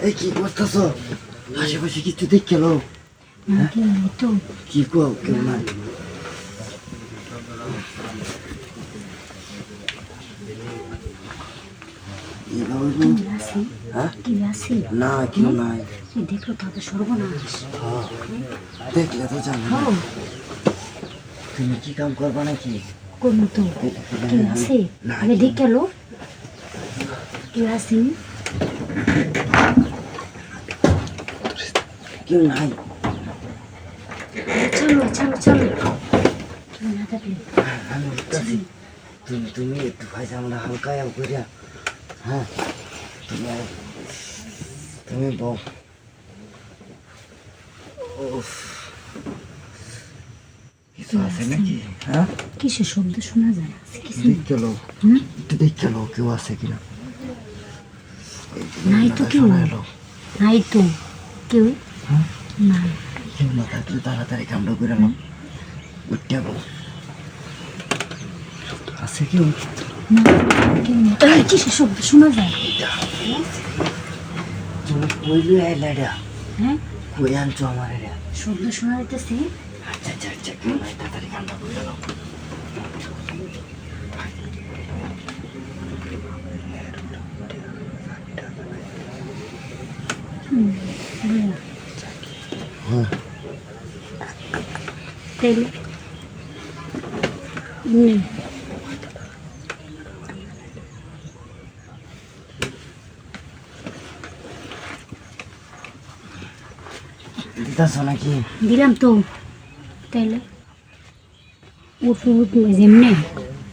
এই কি করতেছো? আশেপাশে কিছু দেখ গেল তো কি কো কেউ নাই। হ্যাঁ না কেউ নাই। দেখলো তাদের সর্বনাশ। দেখলে তো জানো তুমি কি কাম করবা নাকি? কোন তো কেউ আছে? আগে দেখ গেল কেউ আসেনি। কেউ নাই। চলো চলো চলো কেউ না থাকলে আমি উঠতেছি। তুমি একটু খাইছে আমরা হালকা করিয়া। হ্যাঁ তুমি বউ। কিছু আছে নাকি? হ্যাঁ কিসের শব্দ শোনা যায়? কিছু দেখ গেল একটু দেখ গেল কেউ আছে কিনা। নাই তো কেউ, নাই তো কেউ নাই। কেউ না থাকলে তাড়াতাড়ি কামড়া করে নাও। উঠতে বউ আছে কেউ? না কেউ নেই। কিসের শব্দ শোনা যায়? তুমি কইলে এলাডা হ্যাঁ কই আনছো আমার এটা? শব্দ শোনা যাইতেছে। আচ্ছা আচ্ছা আচ্ছা কেউ নাই, তাড়াতাড়ি কামড়া করে নাও। হ্যাঁ তাইলে দিতেছ নাকি? দিলাম তো। তাইলে উঠ যেমনি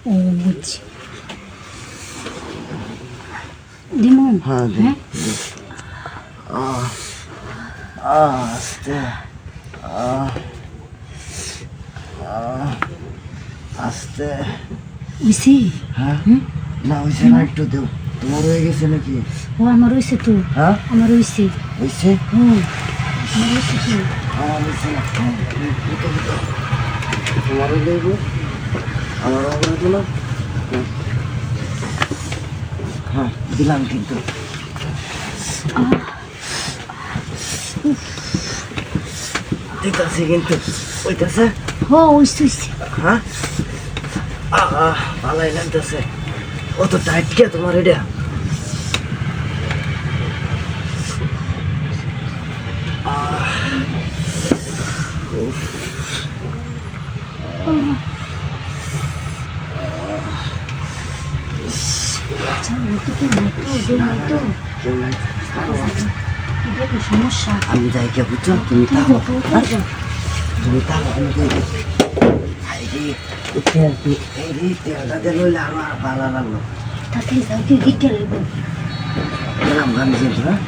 ও বুঝছি দিমু। হ্যাঁ হ্যাঁ আস্তে আস্তে। বুঝছি। হ্যাঁ না হয়েছে না, একটু দেও। তোমার হয়ে গেছে নাকি? ও আমার হয়েছে তো। হ্যাঁ আমার হয়েছে। হয়েছে? হুম আমার হয়েছে তো। আমার হয়েছে না। তোমারও দেবো, আমারও করে দিল। হ্যাঁ দিলাম কিন্তু। দিতেছে কিন্তু ওইটাছে। হো হয়েছে হয়েছে। হ্যাঁ ভালোই লাগতেছে। অত টাইট কে তোমার এটা? আচ্ছা তো কেউ নাই তো ওদের নাই তো। কেউ নাই। এটা কি সমস্যা? আমি যাই কে বুঝছো? তুমি থাকো, তুমি থাকো। আমি তেলটা দিল আরো ভালো লাগলো। তাড়াতাড়ি যাও কেউ দিতে লাগবে। গেলাম গান কিন্তু। হ্যাঁ